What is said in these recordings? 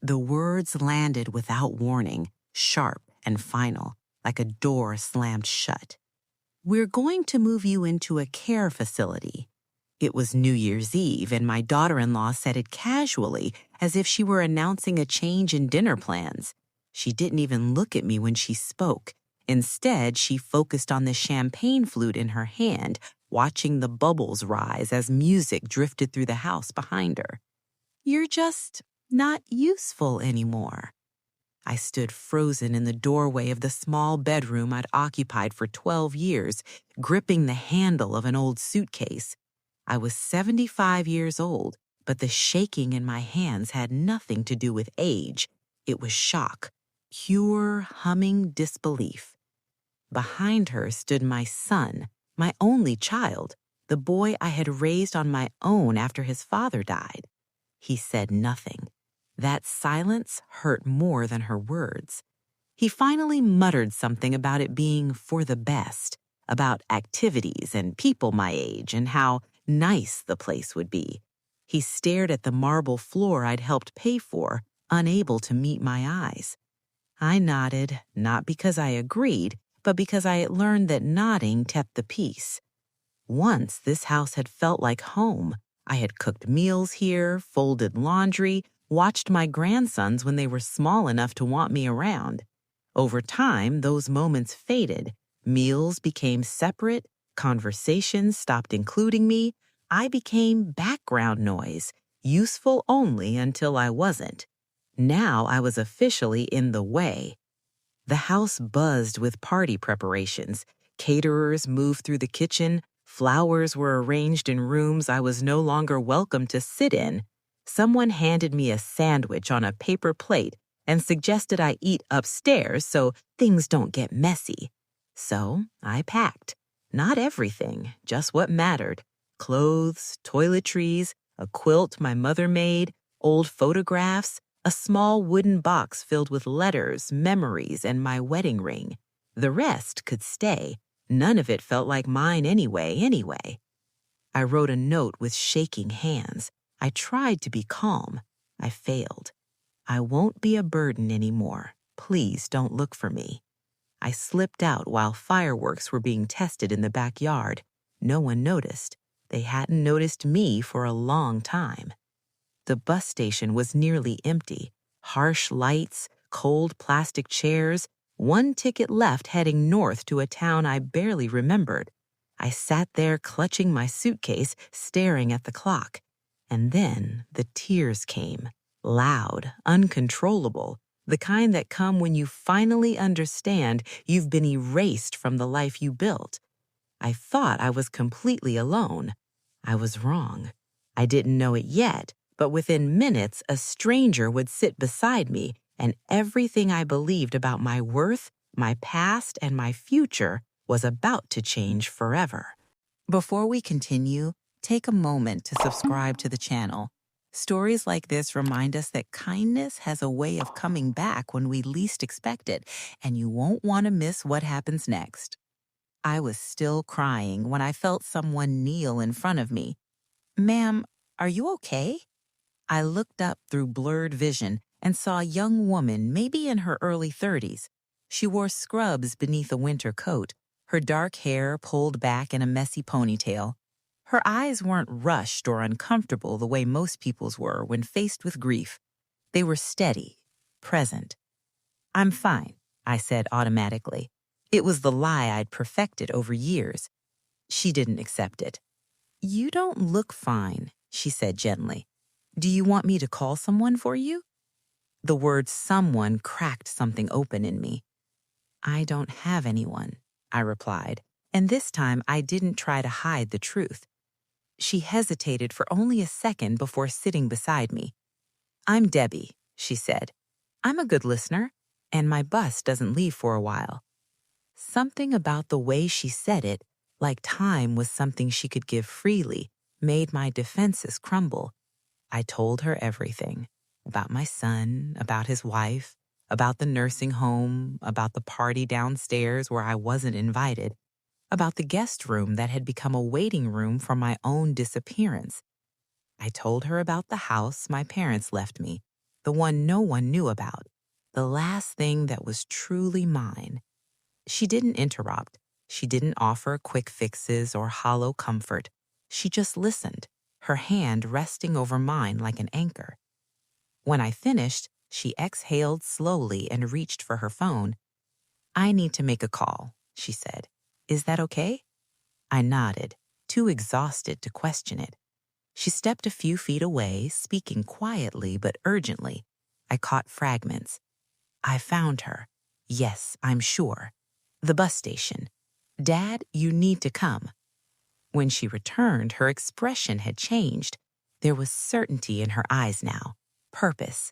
The words landed without warning, sharp and final, like a door slammed shut. "We're going to move you into a care facility." It was New Year's Eve, and my daughter-in-law said it casually, as if she were announcing a change in dinner plans. She didn't even look at me when she spoke. Instead, she focused on the champagne flute in her hand, watching the bubbles rise as music drifted through the house behind her. "You're just not useful anymore." I stood frozen in the doorway of the small bedroom I'd occupied for 12 years, gripping the handle of an old suitcase. I was 75 years old, but the shaking in my hands had nothing to do with age. It was shock, pure, humming disbelief. Behind her stood my son, my only child, the boy I had raised on my own after his father died. He said nothing. That silence hurt more than her words. He finally muttered something about it being for the best, about activities and people my age and how nice the place would be. He stared at the marble floor I'd helped pay for, unable to meet my eyes. I nodded, not because I agreed, but because I had learned that nodding kept the peace. Once this house had felt like home. I had cooked meals here, folded laundry, watched my grandsons when they were small enough to want me around. Over time, those moments faded. Meals became separate, conversations stopped including me. I became background noise, useful only until I wasn't. Now I was officially in the way. The house buzzed with party preparations. Caterers moved through the kitchen. Flowers were arranged in rooms I was no longer welcome to sit in. Someone handed me a sandwich on a paper plate and suggested I eat upstairs so things don't get messy. So I packed. Not everything, just what mattered. Clothes, toiletries, a quilt my mother made, old photographs, a small wooden box filled with letters, memories, and my wedding ring. The rest could stay. None of it felt like mine anyway. I wrote a note with shaking hands. I tried to be calm. I failed. "I won't be a burden anymore. Please don't look for me." I slipped out while fireworks were being tested in the backyard. No one noticed. They hadn't noticed me for a long time. The bus station was nearly empty. Harsh lights, cold plastic chairs, one ticket left heading north to a town I barely remembered. I sat there clutching my suitcase, staring at the clock. And then the tears came, loud, uncontrollable, the kind that come when you finally understand you've been erased from the life you built. I thought I was completely alone. I was wrong. I didn't know it yet, but within minutes, a stranger would sit beside me, and everything I believed about my worth, my past, and my future was about to change forever. Before we continue, take a moment to subscribe to the channel. Stories like this remind us that kindness has a way of coming back when we least expect it, and you won't want to miss what happens next. I was still crying when I felt someone kneel in front of me. "Ma'am, are you okay?" I looked up through blurred vision and saw a young woman, maybe in her early 30s. She wore scrubs beneath a winter coat, her dark hair pulled back in a messy ponytail. Her eyes weren't rushed or uncomfortable the way most people's were when faced with grief. They were steady, present. "I'm fine," I said automatically. It was the lie I'd perfected over years. She didn't accept it. "You don't look fine," she said gently. "Do you want me to call someone for you?" The word someone cracked something open in me. "I don't have anyone," I replied, and this time I didn't try to hide the truth. She hesitated for only a second before sitting beside me. "I'm Debbie," she said. "I'm a good listener, and my bus doesn't leave for a while." Something about the way she said it, like time was something she could give freely, made my defenses crumble. I told her everything. About my son, about his wife, about the nursing home, about the party downstairs where I wasn't invited, about the guest room that had become a waiting room for my own disappearance. I told her about the house my parents left me, the one no one knew about, the last thing that was truly mine. She didn't interrupt. She didn't offer quick fixes or hollow comfort. She just listened, her hand resting over mine like an anchor. When I finished, she exhaled slowly and reached for her phone. "I need to make a call," she said. "Is that okay?" I nodded, too exhausted to question it. She stepped a few feet away, speaking quietly but urgently. I caught fragments. "I found her. Yes, I'm sure. The bus station. Dad, you need to come." When she returned, her expression had changed. There was certainty in her eyes now. Purpose.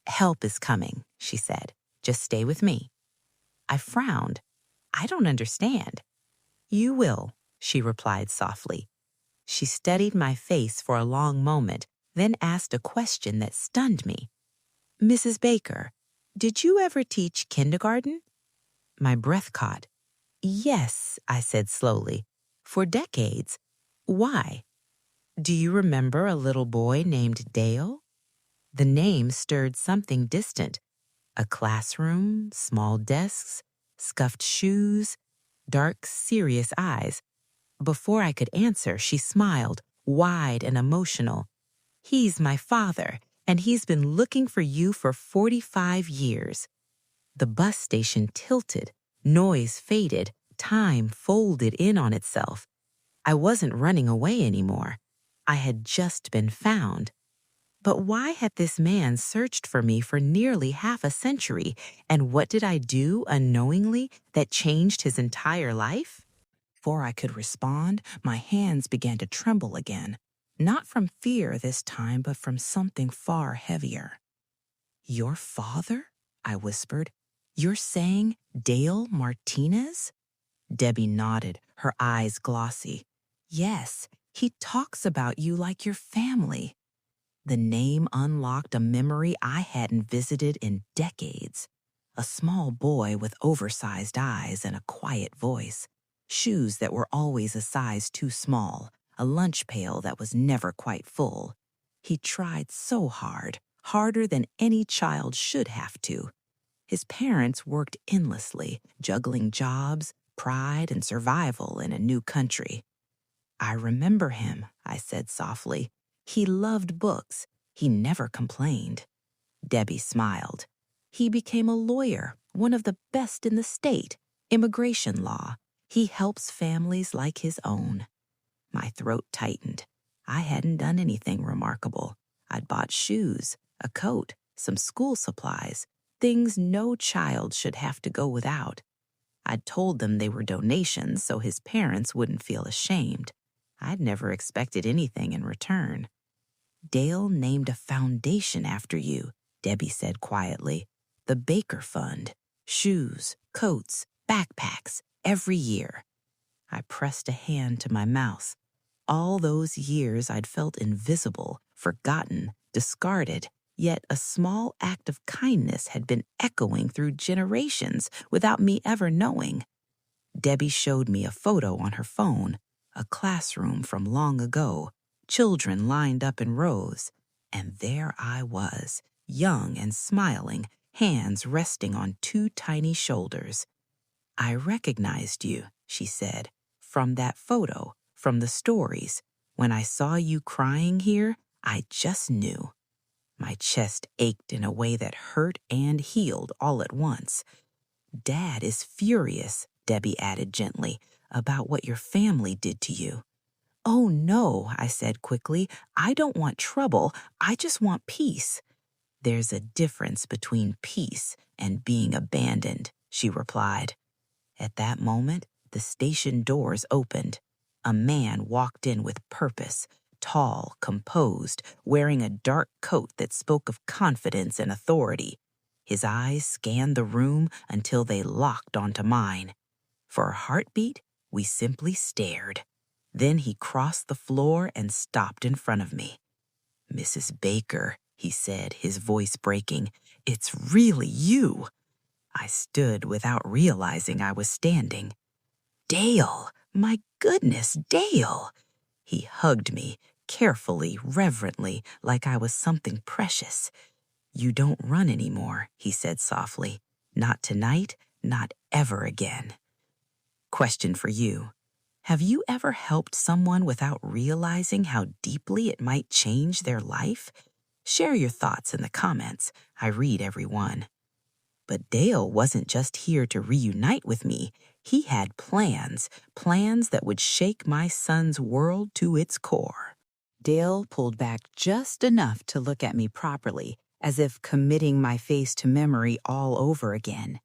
"Help is coming," she said. "Just stay with me." I frowned. "I don't understand." "You will," she replied softly. She studied my face for a long moment, then asked a question that stunned me. "Mrs. Baker, did you ever teach kindergarten?" My breath caught. "Yes," I said slowly. "For decades. Why?" "Do you remember a little boy named Dale?" The name stirred something distant. A classroom, small desks, scuffed shoes, dark, serious eyes. Before I could answer, she smiled, wide and emotional. "He's my father, and he's been looking for you for 45 years. The bus station tilted, noise faded, time folded in on itself. I wasn't running away anymore. I had just been found. But why had this man searched for me for nearly half a century, and what did I do unknowingly that changed his entire life? Before I could respond, my hands began to tremble again, not from fear this time, but from something far heavier. "Your father?" I whispered. "You're saying Dale Martinez?" Debbie nodded, her eyes glossy. "Yes, he talks about you like your family." The name unlocked a memory I hadn't visited in decades. A small boy with oversized eyes and a quiet voice. Shoes that were always a size too small. A lunch pail that was never quite full. He tried so hard, harder than any child should have to. His parents worked endlessly, juggling jobs, pride, and survival in a new country. "I remember him," I said softly. "He loved books. He never complained." Debbie smiled. "He became a lawyer, one of the best in the state, immigration law. He helps families like his own." My throat tightened. I hadn't done anything remarkable. I'd bought shoes, a coat, some school supplies, things no child should have to go without. I'd told them they were donations so his parents wouldn't feel ashamed. I'd never expected anything in return. "Dale named a foundation after you," Debbie said quietly. "The Baker Fund. Shoes, coats, backpacks, every year." I pressed a hand to my mouth. All those years I'd felt invisible, forgotten, discarded, yet a small act of kindness had been echoing through generations without me ever knowing. Debbie showed me a photo on her phone, a classroom from long ago, children lined up in rows, and there I was, young and smiling, hands resting on two tiny shoulders. "I recognized you," she said, "from that photo, from the stories. When I saw you crying here, I just knew." My chest ached in a way that hurt and healed all at once. "Dad is furious," Debbie added gently, "about what your family did to you." "Oh, no," I said quickly. "I don't want trouble. I just want peace." "There's a difference between peace and being abandoned," she replied. At that moment, the station doors opened. A man walked in with purpose, tall, composed, wearing a dark coat that spoke of confidence and authority. His eyes scanned the room until they locked onto mine. For a heartbeat, we simply stared. Then he crossed the floor and stopped in front of me. "Mrs. Baker," he said, his voice breaking, "it's really you." I stood without realizing I was standing. "Dale! My goodness, Dale!" He hugged me, carefully, reverently, like I was something precious. "You don't run anymore," he said softly. "Not tonight, not ever again." Question for you. Have you ever helped someone without realizing how deeply it might change their life? Share your thoughts in the comments. I read every one. But Dale wasn't just here to reunite with me. He had plans that would shake my son's world to its core. Dale pulled back just enough to look at me properly, as if committing my face to memory all over again.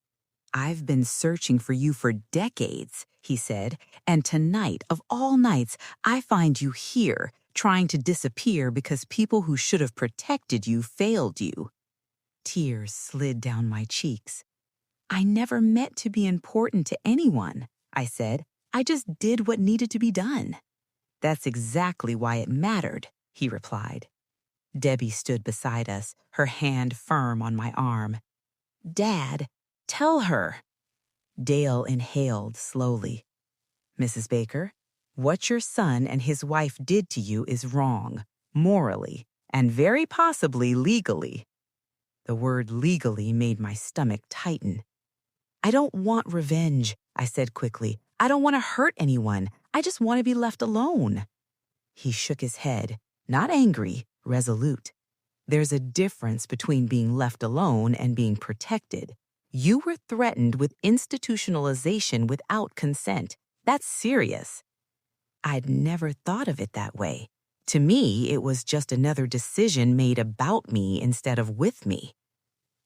"I've been searching for you for decades," he said, "and tonight, of all nights, I find you here, trying to disappear because people who should have protected you failed you." Tears slid down my cheeks. "I never meant to be important to anyone," I said. "I just did what needed to be done." "That's exactly why it mattered," he replied. Debbie stood beside us, her hand firm on my arm. "Dad, tell her." Dale inhaled slowly. "Mrs. Baker, what your son and his wife did to you is wrong, morally, and very possibly legally." The word legally made my stomach tighten. "I don't want revenge," I said quickly. "I don't want to hurt anyone. I just want to be left alone." He shook his head, not angry, resolute. "There's a difference between being left alone and being protected. You were threatened with institutionalization without consent. That's serious." I'd never thought of it that way. To me, it was just another decision made about me instead of with me.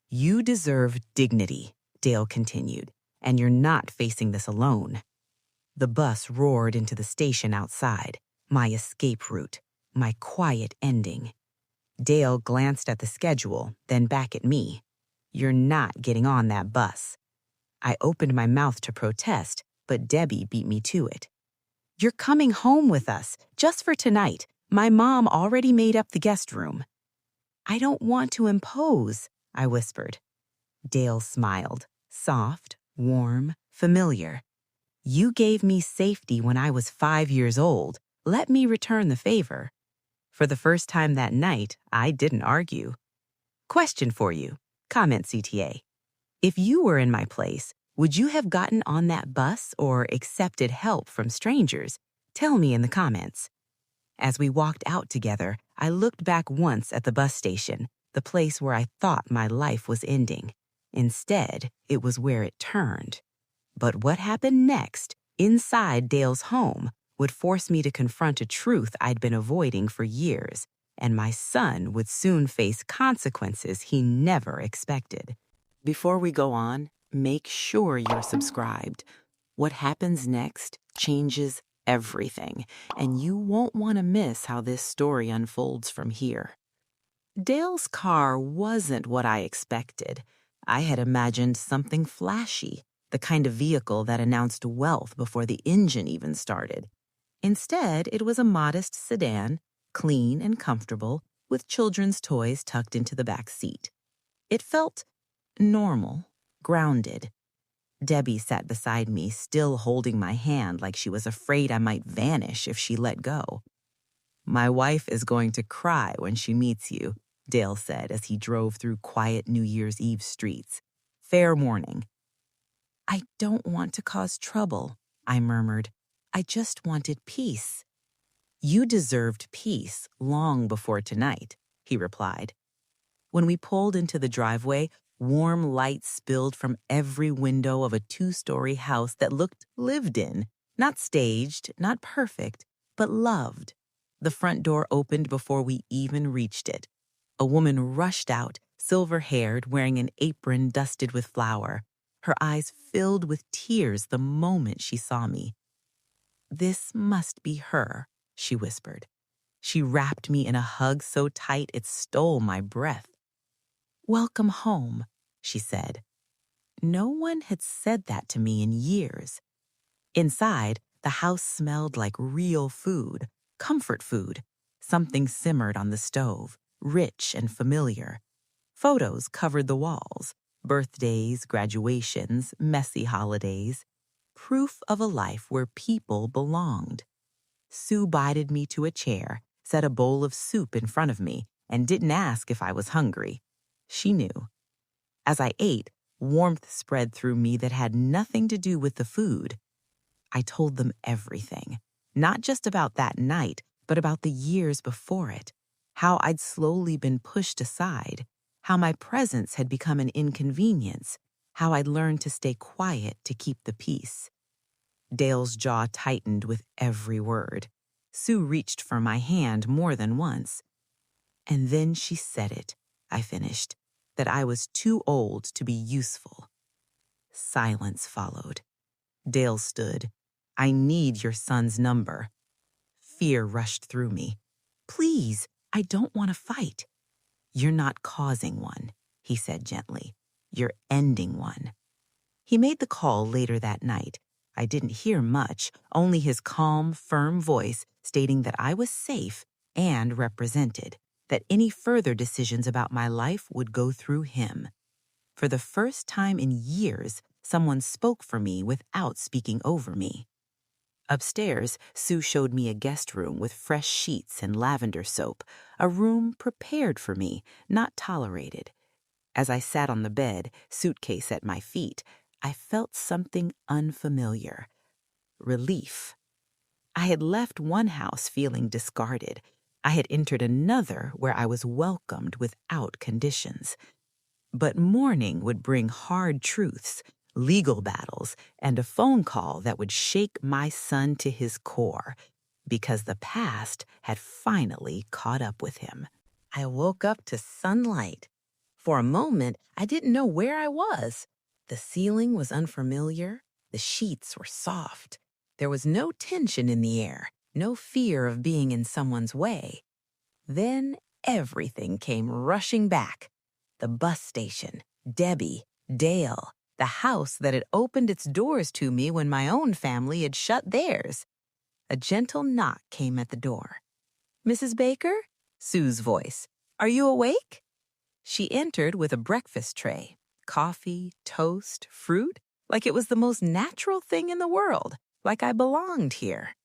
"You deserve dignity," Dale continued, "and you're not facing this alone." The bus roared into the station outside, my escape route, my quiet ending. Dale glanced at the schedule, then back at me. "You're not getting on that bus." I opened my mouth to protest, but Debbie beat me to it. "You're coming home with us, just for tonight. My mom already made up the guest room." "I don't want to impose," I whispered. Dale smiled, soft, warm, familiar. "You gave me safety when I was 5 years old. Let me return the favor." For the first time that night, I didn't argue. Question for you. Comment CTA. If you were in my place, would you have gotten on that bus or accepted help from strangers? Tell me in the comments. As we walked out together, I looked back once at the bus station, the place where I thought my life was ending. Instead, it was where it turned. But what happened next, inside Dale's home, would force me to confront a truth I'd been avoiding for years, and my son would soon face consequences he never expected. Before we go on, make sure you're subscribed. What happens next changes everything, and you won't want to miss how this story unfolds from here. Dale's car wasn't what I expected. I had imagined something flashy, the kind of vehicle that announced wealth before the engine even started. Instead, it was a modest sedan, clean and comfortable, with children's toys tucked into the back seat. It felt normal, grounded. Debbie sat beside me, still holding my hand like she was afraid I might vanish if she let go. "My wife is going to cry when she meets you," Dale said as he drove through quiet New Year's Eve streets. "Fair warning." "I don't want to cause trouble," I murmured. "I just wanted peace." "You deserved peace long before tonight," he replied. When we pulled into the driveway, warm light spilled from every window of a 2-story house that looked lived in, not staged, not perfect, but loved. The front door opened before we even reached it. A woman rushed out, silver-haired, wearing an apron dusted with flour. Her eyes filled with tears the moment she saw me. "This must be her," she whispered. She wrapped me in a hug so tight it stole my breath. "Welcome home," she said. No one had said that to me in years. Inside, the house smelled like real food, comfort food. Something simmered on the stove, rich and familiar. Photos covered the walls, birthdays, graduations, messy holidays. Proof of a life where people belonged. Sue guided me to a chair, set a bowl of soup in front of me, and didn't ask if I was hungry. She knew. As I ate, warmth spread through me that had nothing to do with the food. I told them everything, not just about that night, but about the years before it, how I'd slowly been pushed aside, how my presence had become an inconvenience, how I'd learned to stay quiet to keep the peace. Dale's jaw tightened with every word. Sue reached for my hand more than once. And then she said it, I finished, that I was too old to be useful. Silence followed. Dale stood. I need your son's number. Fear rushed through me. Please, I don't want to fight. You're not causing one, he said gently. You're ending one. He made the call later that night. I didn't hear much, only his calm, firm voice stating that I was safe and represented, that any further decisions about my life would go through him. For the first time in years, someone spoke for me without speaking over me. Upstairs, Sue showed me a guest room with fresh sheets and lavender soap, a room prepared for me, not tolerated. As I sat on the bed, suitcase at my feet, I felt something unfamiliar. Relief. I had left one house feeling discarded. I had entered another where I was welcomed without conditions. But morning would bring hard truths, legal battles, and a phone call that would shake my son to his core, because the past had finally caught up with him. I woke up to sunlight. For a moment, I didn't know where I was. The ceiling was unfamiliar. The sheets were soft. There was no tension in the air, no fear of being in someone's way. Then everything came rushing back. The bus station, Debbie, Dale, the house that had opened its doors to me when my own family had shut theirs. A gentle knock came at the door. Mrs. Baker? Sue's voice. Are you awake? She entered with a breakfast tray, coffee, toast, fruit, like it was the most natural thing in the world, like I belonged here.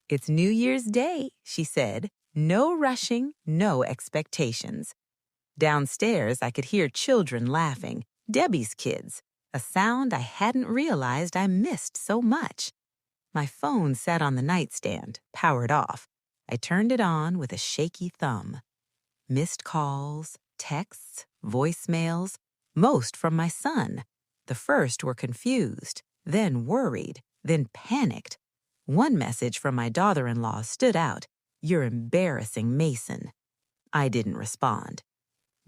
It's New Year's Day, she said. No rushing, no expectations. Downstairs, I could hear children laughing, Debbie's kids, a sound I hadn't realized I missed so much. My phone sat on the nightstand, powered off. I turned it on with a shaky thumb. Missed calls, texts, voicemails, most from my son. The first were confused, then worried, then panicked. One message from my daughter-in-law stood out. You're embarrassing Mason. I didn't respond.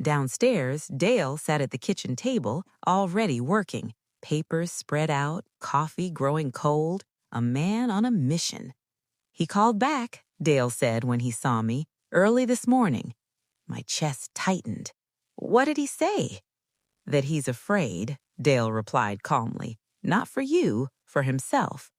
Downstairs, Dale sat at the kitchen table, already working, papers spread out, coffee growing cold, a man on a mission. He called back, Dale said when he saw me, early this morning. My chest tightened. What did he say? That he's afraid, Dale replied calmly. Not for you, for himself.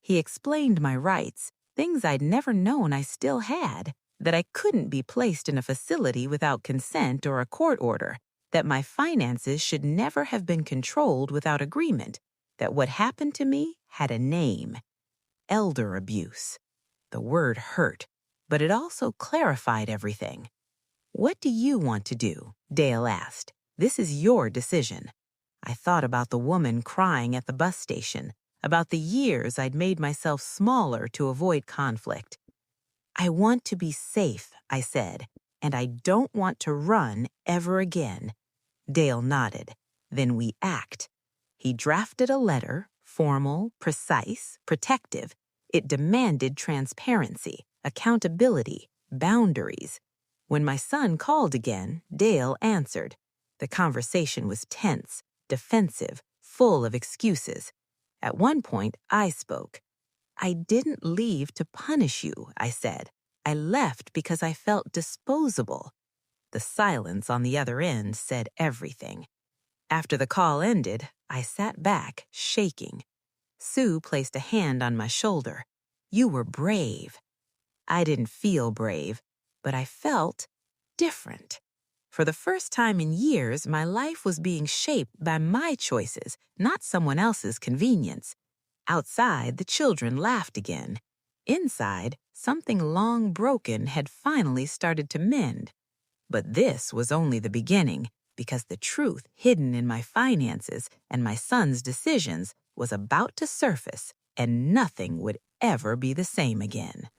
He explained my rights, things I'd never known I still had, that I couldn't be placed in a facility without consent or a court order, that my finances should never have been controlled without agreement, that what happened to me had a name. Elder abuse. The word hurt, but it also clarified everything. What do you want to do? Dale asked. This is your decision. I thought about the woman crying at the bus station, about the years I'd made myself smaller to avoid conflict. I want to be safe, I said, and I don't want to run ever again. Dale nodded. Then we act. He drafted a letter, formal, precise, protective. It demanded transparency, accountability, boundaries. When my son called again, Dale answered. The conversation was tense, defensive, full of excuses. At one point, I spoke. I didn't leave to punish you, I said. I left because I felt disposable. The silence on the other end said everything. After the call ended, I sat back, shaking. Sue placed a hand on my shoulder. You were brave. I didn't feel brave, but I felt different. For the first time in years, my life was being shaped by my choices, not someone else's convenience. Outside, the children laughed again. Inside, something long broken had finally started to mend. But this was only the beginning. because the truth hidden in my finances and my son's decisions was about to surface, and nothing would ever be the same again.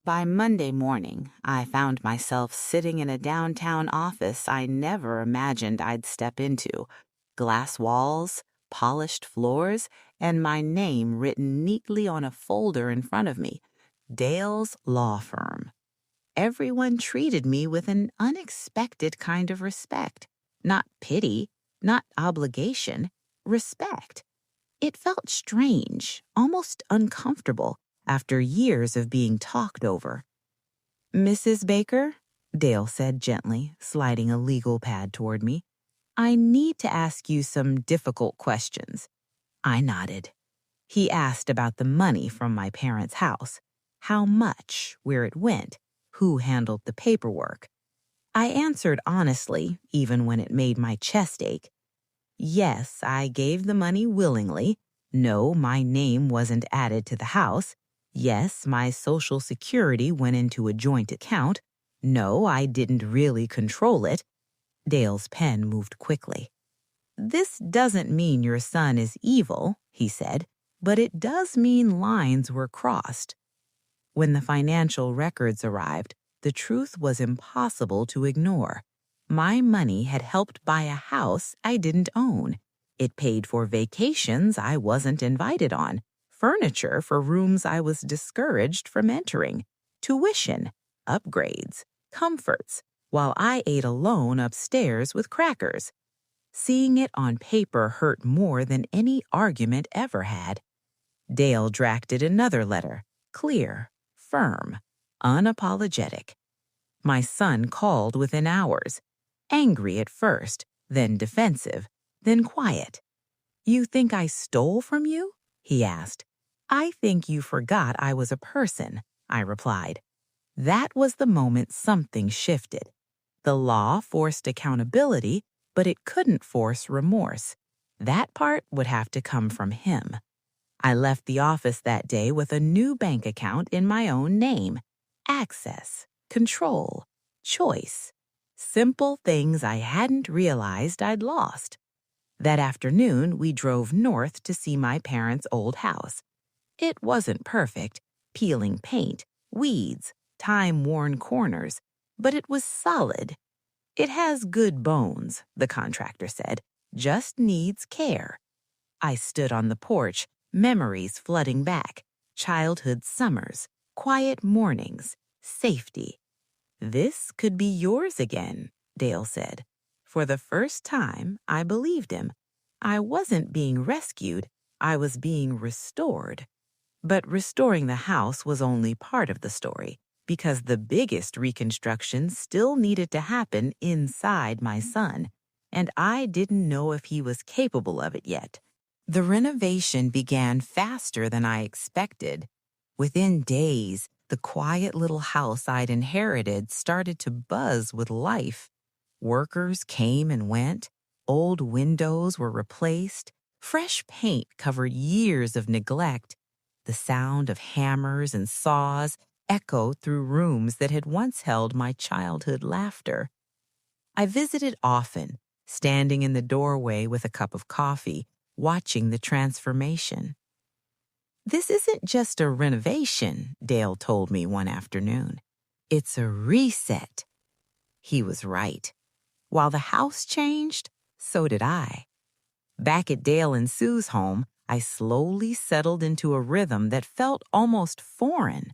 By Monday morning, I found myself sitting in a downtown office I never imagined I'd step into. Glass walls, polished floors, and my name written neatly on a folder in front of me. Dale's Law Firm. Everyone treated me with an unexpected kind of respect. Not pity, not obligation, respect. It felt strange, almost uncomfortable, after years of being talked over. "Mrs. Baker," Dale said gently, sliding a legal pad toward me, "I need to ask you some difficult questions." I nodded. He asked about the money from my parents' house. How much, where it went, who handled the paperwork. I answered honestly, even when it made my chest ache. Yes, I gave the money willingly. No, my name wasn't added to the house. Yes, my Social Security went into a joint account. No, I didn't really control it. Dale's pen moved quickly. "This doesn't mean your son is evil," he said, "but it does mean lines were crossed." When the financial records arrived, the truth was impossible to ignore. My money had helped buy a house I didn't own. It paid for vacations I wasn't invited on, furniture for rooms I was discouraged from entering, tuition, upgrades, comforts, while I ate alone upstairs with crackers. Seeing it on paper hurt more than any argument ever had. Dale drafted another letter, clear, firm, unapologetic. My son called within hours, angry at first, then defensive, then quiet. "You think I stole from you?" he asked. "I think you forgot I was a person," I replied. That was the moment something shifted. The law forced accountability, but it couldn't force remorse. That part would have to come from him. I left the office that day with a new bank account in my own name. Access, control, choice. Simple things I hadn't realized I'd lost. That afternoon, we drove north to see my parents' old house. It wasn't perfect, peeling paint, weeds, time-worn corners, but it was solid. "It has good bones," the contractor said, "just needs care." I stood on the porch, memories flooding back, childhood summers, quiet mornings, safety. "This could be yours again," Dale said. For the first time, I believed him. I wasn't being rescued, I was being restored. But restoring the house was only part of the story, because the biggest reconstruction still needed to happen inside my son, and I didn't know if he was capable of it yet. The renovation began faster than I expected. Within days, the quiet little house I'd inherited started to buzz with life. Workers came and went, old windows were replaced, fresh paint covered years of neglect. The sound of hammers and saws echoed through rooms that had once held my childhood laughter. I visited often, standing in the doorway with a cup of coffee, watching the transformation. "This isn't just a renovation," Dale told me one afternoon. "It's a reset." He was right. While the house changed, so did I. Back at Dale and Sue's home, I slowly settled into a rhythm that felt almost foreign.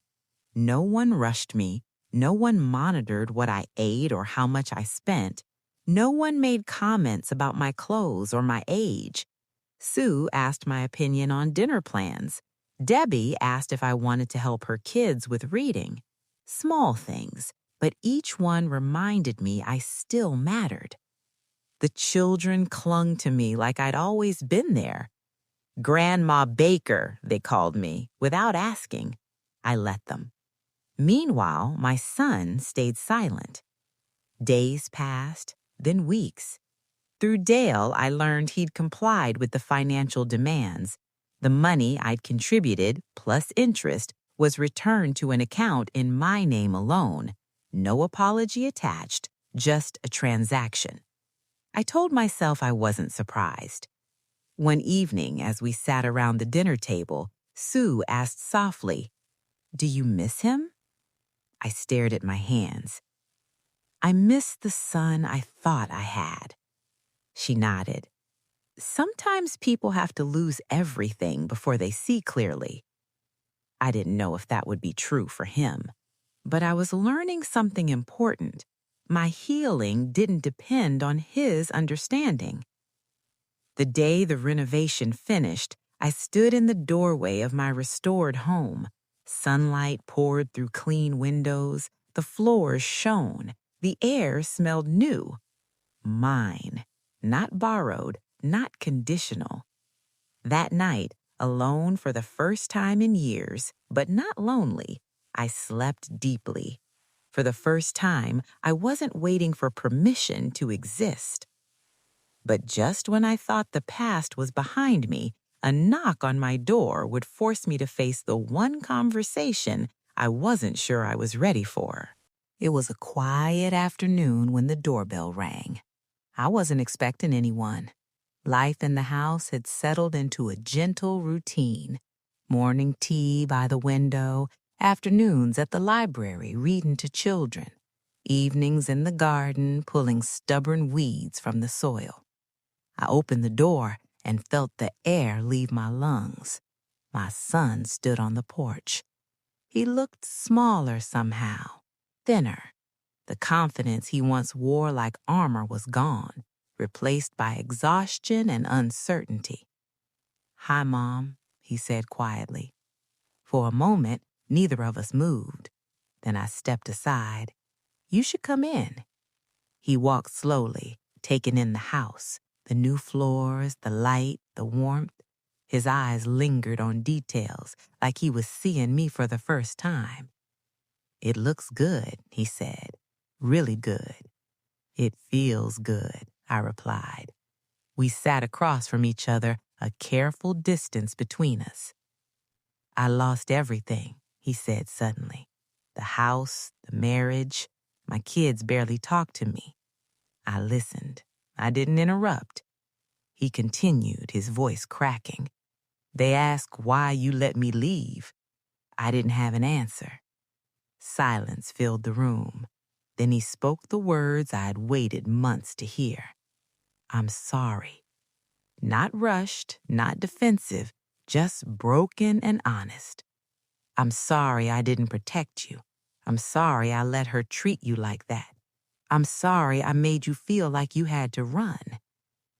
No one rushed me. No one monitored what I ate or how much I spent. No one made comments about my clothes or my age. Sue asked my opinion on dinner plans. Debbie asked if I wanted to help her kids with reading. Small things, but each one reminded me I still mattered. The children clung to me like I'd always been there. Grandma Baker, they called me, without asking. I let them. Meanwhile, my son stayed silent. Days passed, then weeks. Through Dale, I learned he'd complied with the financial demands. The money I'd contributed, plus interest, was returned to an account in my name alone. No apology attached, just a transaction. I told myself I wasn't surprised. One evening, as we sat around the dinner table, Sue asked softly, "Do you miss him?" I stared at my hands. "I miss the son I thought I had." She nodded. "Sometimes people have to lose everything before they see clearly." I didn't know if that would be true for him, but I was learning something important. My healing didn't depend on his understanding. The day the renovation finished, I stood in the doorway of my restored home. Sunlight poured through clean windows, the floors shone, the air smelled new. Mine, not borrowed, not conditional. That night, alone for the first time in years, but not lonely, I slept deeply. For the first time, I wasn't waiting for permission to exist. But just when I thought the past was behind me, a knock on my door would force me to face the one conversation I wasn't sure I was ready for. It was a quiet afternoon when the doorbell rang. I wasn't expecting anyone. Life in the house had settled into a gentle routine. Morning tea by the window, afternoons at the library reading to children, evenings in the garden pulling stubborn weeds from the soil. I opened the door and felt the air leave my lungs. My son stood on the porch. He looked smaller somehow, thinner. The confidence he once wore like armor was gone, replaced by exhaustion and uncertainty. "Hi, Mom," he said quietly. For a moment, neither of us moved. Then I stepped aside. "You should come in." He walked slowly, taking in the house, the new floors, the light, the warmth. His eyes lingered on details, like he was seeing me for the first time. "It looks good," he said. "Really good." "It feels good," I replied. We sat across from each other, a careful distance between us. "I lost everything," he said suddenly. "The house, the marriage. My kids barely talk to me." I listened. I didn't interrupt. He continued, his voice cracking. "They ask why you let me leave." I didn't have an answer. Silence filled the room. Then he spoke the words I'd waited months to hear. "I'm sorry." Not rushed, not defensive, just broken and honest. "I'm sorry I didn't protect you. I'm sorry I let her treat you like that. I'm sorry I made you feel like you had to run."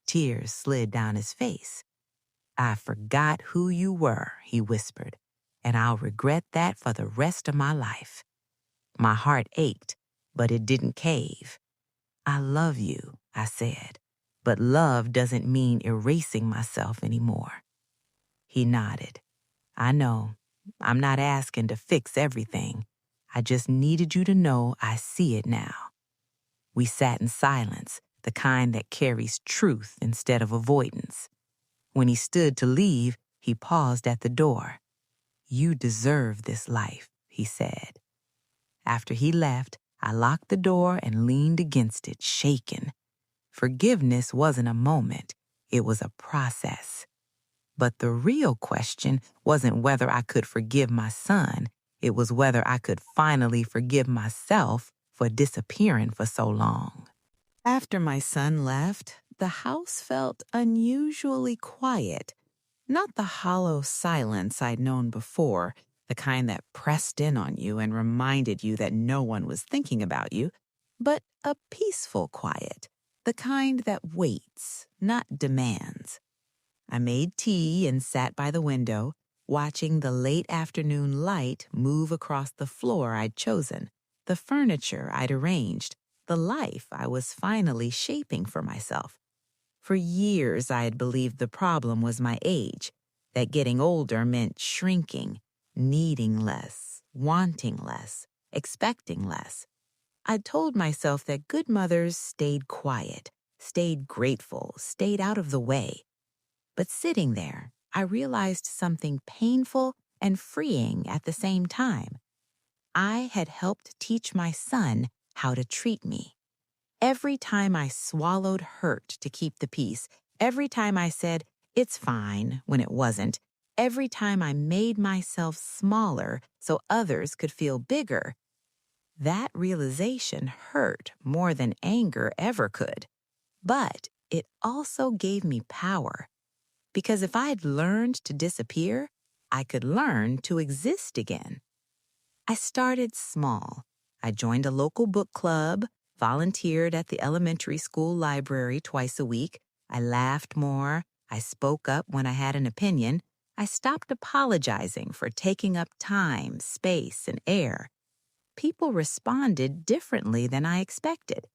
Tears slid down his face. "I forgot who you were," he whispered, "and I'll regret that for the rest of my life." My heart ached, but it didn't cave. "I love you," I said, "but love doesn't mean erasing myself anymore." He nodded. "I know. I'm not asking to fix everything. I just needed you to know I see it now." We sat in silence, the kind that carries truth instead of avoidance. When he stood to leave, he paused at the door. "You deserve this life," he said. After he left, I locked the door and leaned against it, shaken. Forgiveness wasn't a moment, it was a process. But the real question wasn't whether I could forgive my son, it was whether I could finally forgive myself for disappearing for so long. After my son left, the house felt unusually quiet. Not the hollow silence I'd known before, the kind that pressed in on you and reminded you that no one was thinking about you, but a peaceful quiet, the kind that waits, not demands. I made tea and sat by the window, watching the late afternoon light move across the floor I'd chosen, the furniture I'd arranged, the life I was finally shaping for myself. For years, I had believed the problem was my age, that getting older meant shrinking, needing less, wanting less, expecting less. I'd told myself that good mothers stayed quiet, stayed grateful, stayed out of the way. But sitting there, I realized something painful and freeing at the same time. I had helped teach my son how to treat me. Every time I swallowed hurt to keep the peace, every time I said, it's fine, when it wasn't, every time I made myself smaller so others could feel bigger, that realization hurt more than anger ever could. But it also gave me power. Because if I'd learned to disappear, I could learn to exist again. I started small. I joined a local book club, volunteered at the elementary school library twice a week. I laughed more. I spoke up when I had an opinion. I stopped apologizing for taking up time, space, and air. People responded differently than I expected.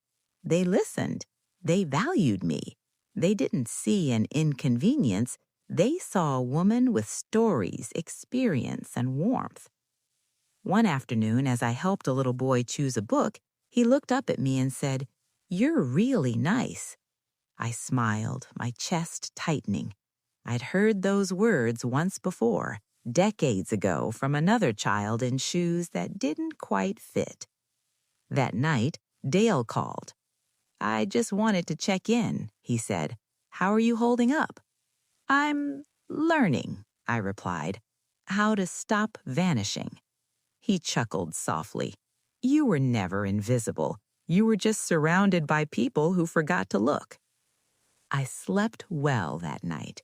They listened. They valued me. They didn't see an inconvenience. They saw a woman with stories, experience, and warmth. One afternoon, as I helped a little boy choose a book, he looked up at me and said, "You're really nice." I smiled, my chest tightening. I'd heard those words once before, decades ago, from another child in shoes that didn't quite fit. That night, Dale called. "I just wanted to check in," he said. "How are you holding up?" "I'm learning," I replied. "How to stop vanishing." He chuckled softly. "You were never invisible. You were just surrounded by people who forgot to look." I slept well that night.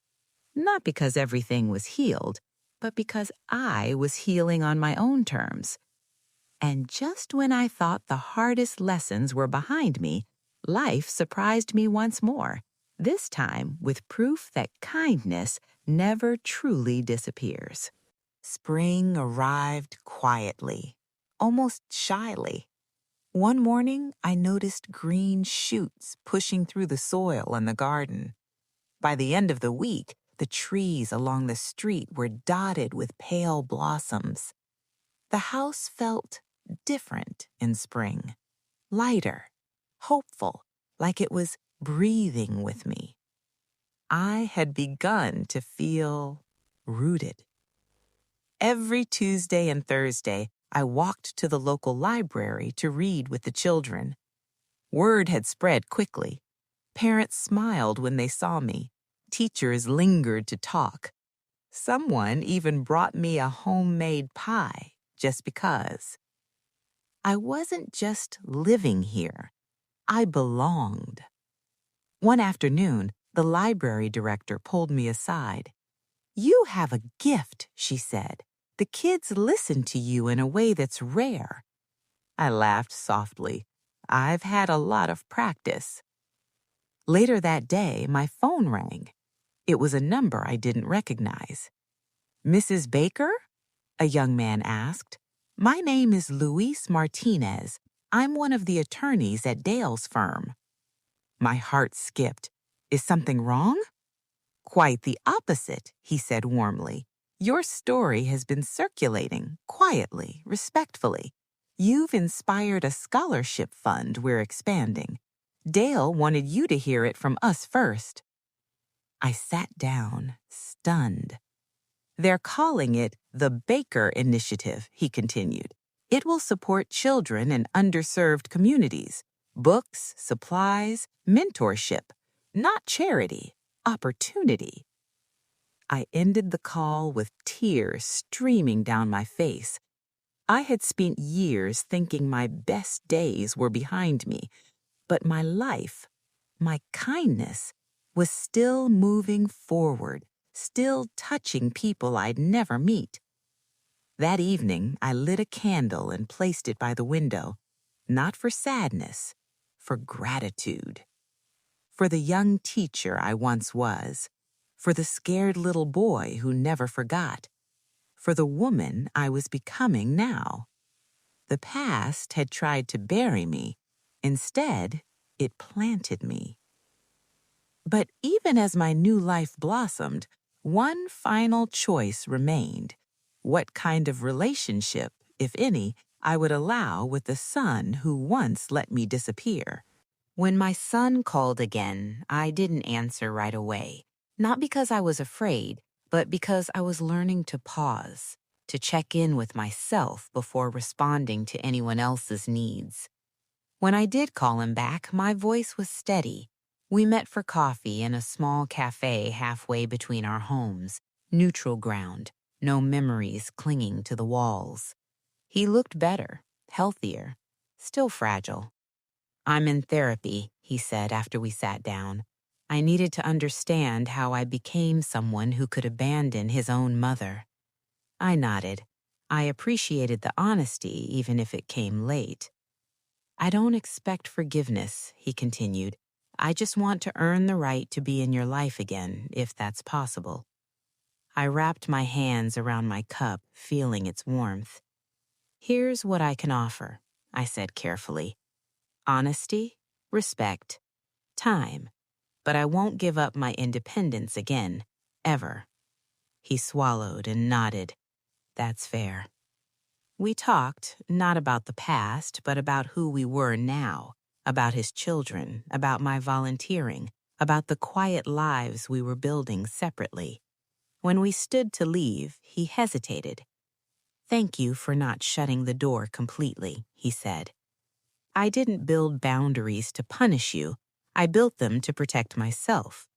Not because everything was healed, but because I was healing on my own terms. And just when I thought the hardest lessons were behind me, life surprised me once more, this time with proof that kindness never truly disappears. Spring arrived quietly, almost shyly. One morning, I noticed green shoots pushing through the soil in the garden. By the end of the week, the trees along the street were dotted with pale blossoms. The house felt different in spring, lighter, hopeful, like it was breathing with me. I had begun to feel rooted. Every Tuesday and Thursday, I walked to the local library to read with the children. Word had spread quickly. Parents smiled when they saw me. Teachers lingered to talk. Someone even brought me a homemade pie just because. I wasn't just living here. I belonged. One afternoon, the library director pulled me aside. "You have a gift," she said. "The kids listen to you in a way that's rare." I laughed softly. I've had a lot of practice. Later that day, my phone rang. It was a number I didn't recognize. "Mrs. Baker?" a young man asked. "My name is Luis Martinez. I'm one of the attorneys at Dale's firm." My heart skipped. "Is something wrong?" "Quite the opposite," he said warmly. "Your story has been circulating, quietly, respectfully. You've inspired a scholarship fund we're expanding. Dale wanted you to hear it from us first." I sat down, stunned. "They're calling it the Baker Initiative," he continued. "It will support children in underserved communities. Books, supplies, mentorship. Not charity, opportunity." I ended the call with tears streaming down my face. I had spent years thinking my best days were behind me, but my life, my kindness, was still moving forward, still touching people I'd never meet. That evening, I lit a candle and placed it by the window, not for sadness, for gratitude. For the young teacher I once was, for the scared little boy who never forgot, for the woman I was becoming now. The past had tried to bury me. Instead, it planted me. But even as my new life blossomed, one final choice remained: what kind of relationship, if any, I would allow with the son who once let me disappear. When my son called again, I didn't answer right away. Not because I was afraid, but because I was learning to pause, to check in with myself before responding to anyone else's needs. When I did call him back, my voice was steady. We met for coffee in a small cafe halfway between our homes, neutral ground, no memories clinging to the walls. He looked better, healthier, still fragile. "I'm in therapy," he said after we sat down. I needed to understand how I became someone who could abandon his own mother. I nodded. I appreciated the honesty, even if it came late. "I don't expect forgiveness," he continued. "I just want to earn the right to be in your life again, if that's possible." I wrapped my hands around my cup, feeling its warmth. "Here's what I can offer," I said carefully. "Honesty, respect, time, but I won't give up my independence again, ever." He swallowed and nodded. "That's fair." We talked, not about the past, but about who we were now, about his children, about my volunteering, about the quiet lives we were building separately. When we stood to leave, he hesitated. "Thank you for not shutting the door completely," he said. "I didn't build boundaries to punish you. I built them to protect myself."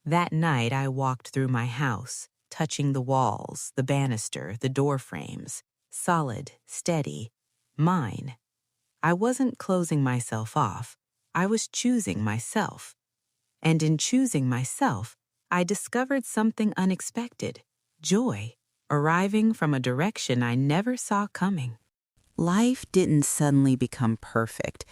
That night, I walked through my house, touching the walls, the banister, the door frames. Solid, steady, mine. I wasn't closing myself off. I was choosing myself. And in choosing myself, I discovered something unexpected: joy, arriving from a direction I never saw coming. Life didn't suddenly become perfect,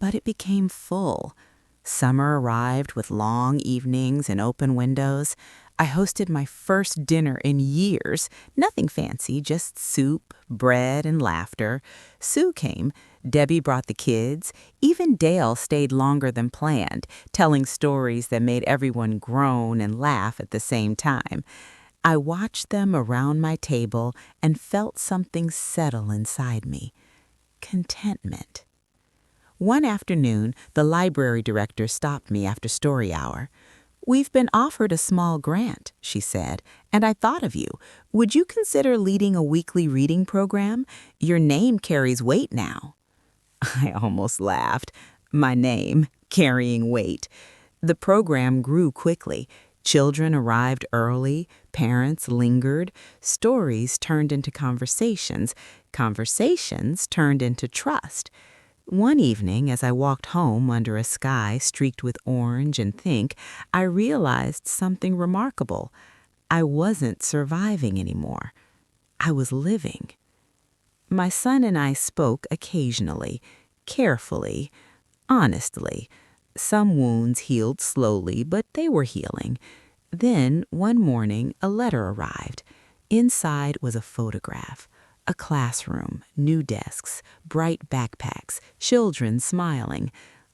but it became full. Summer arrived with long evenings and open windows. I hosted my first dinner in years. Nothing fancy, just soup, bread, and laughter. Sue came. Debbie brought the kids. Even Dale stayed longer than planned, telling stories that made everyone groan and laugh at the same time. I watched them around my table and felt something settle inside me. Contentment. One afternoon, the library director stopped me after story hour. "We've been offered a small grant," she said, "and I thought of you. Would you consider leading a weekly reading program? Your name carries weight now." I almost laughed. My name, carrying weight. The program grew quickly. Children arrived early, parents lingered, stories turned into conversations, conversations turned into trust. One evening, as I walked home under a sky streaked with orange and pink, I realized something remarkable. I wasn't surviving anymore. I was living. My son and I spoke occasionally, carefully, honestly. Some wounds healed slowly, but they were healing. Then, one morning, a letter arrived. Inside was a photograph. A classroom, new desks, bright backpacks, children smiling.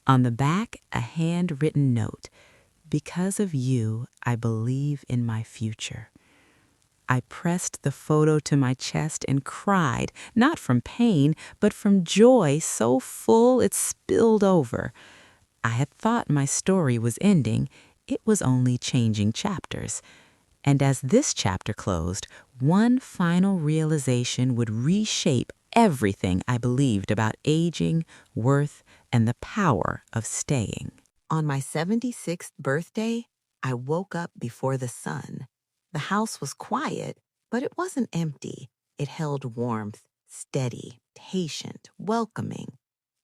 On the back, a handwritten note. "Because of you, I believe in my future." I pressed the photo to my chest and cried, not from pain, but from joy so full it spilled over. I had thought my story was ending. It was only changing chapters. And as this chapter closed, one final realization would reshape everything I believed about aging, worth, and the power of staying. On my 76th birthday, I woke up before the sun. The house was quiet, but it wasn't empty. It held warmth, steady, patient, welcoming.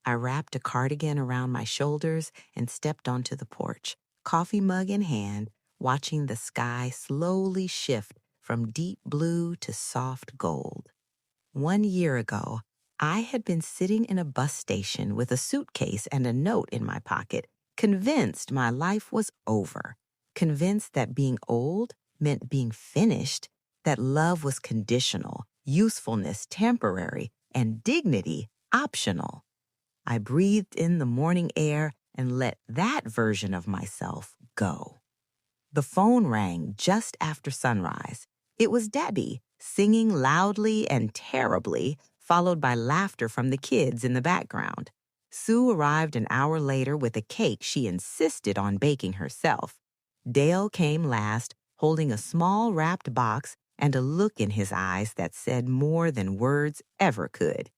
I wrapped a cardigan around my shoulders and stepped onto the porch, coffee mug in hand, watching the sky slowly shift from deep blue to soft gold. 1 year ago, I had been sitting in a bus station with a suitcase and a note in my pocket, convinced my life was over, convinced that being old meant being finished, that love was conditional, usefulness temporary, and dignity optional. I breathed in the morning air and let that version of myself go. The phone rang just after sunrise. It was Debbie, singing loudly and terribly, followed by laughter from the kids in the background. Sue arrived an hour later with a cake she insisted on baking herself. Dale came last, holding a small wrapped box and a look in his eyes that said more than words ever could.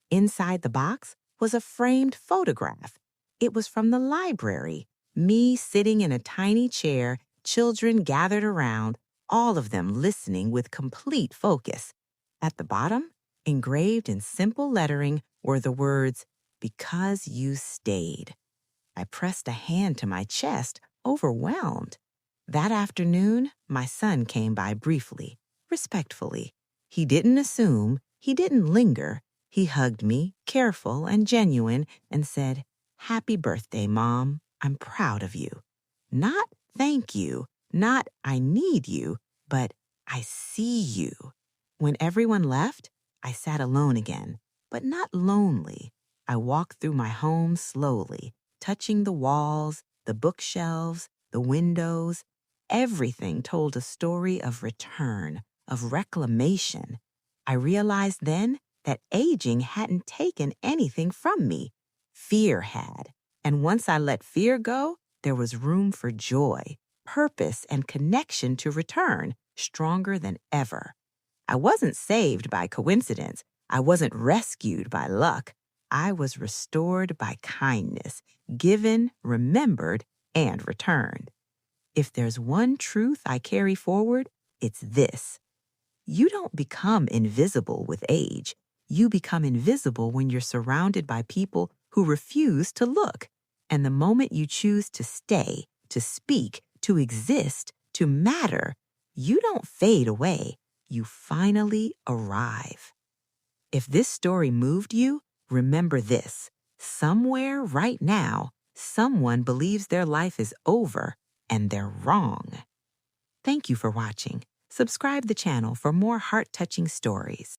Inside the box was a framed photograph. It was from the library, me sitting in a tiny chair, children gathered around, all of them listening with complete focus. At the bottom, engraved in simple lettering, were the words, "Because you stayed." I pressed a hand to my chest, overwhelmed. That afternoon, my son came by briefly, respectfully. He didn't assume, he didn't linger. He hugged me, careful and genuine, and said, "Happy birthday, Mom. I'm proud of you." Not "thank you," not "I need you," but "I see you." When everyone left, I sat alone again, but not lonely. I walked through my home slowly, touching the walls, the bookshelves, the windows. Everything told a story of return, of reclamation. I realized then that aging hadn't taken anything from me. Fear had. And once I let fear go, there was room for joy, purpose, and connection to return, stronger than ever. I wasn't saved by coincidence. I wasn't rescued by luck. I was restored by kindness, given, remembered, and returned. If there's one truth I carry forward, it's this. You don't become invisible with age. You become invisible when you're surrounded by people who refuse to look. And the moment you choose to stay, to speak, to exist, to matter, you don't fade away. You finally arrive. If this story moved you, remember this. Somewhere right now, someone believes their life is over, and they're wrong. Thank you for watching. Subscribe the channel for more heart-touching stories.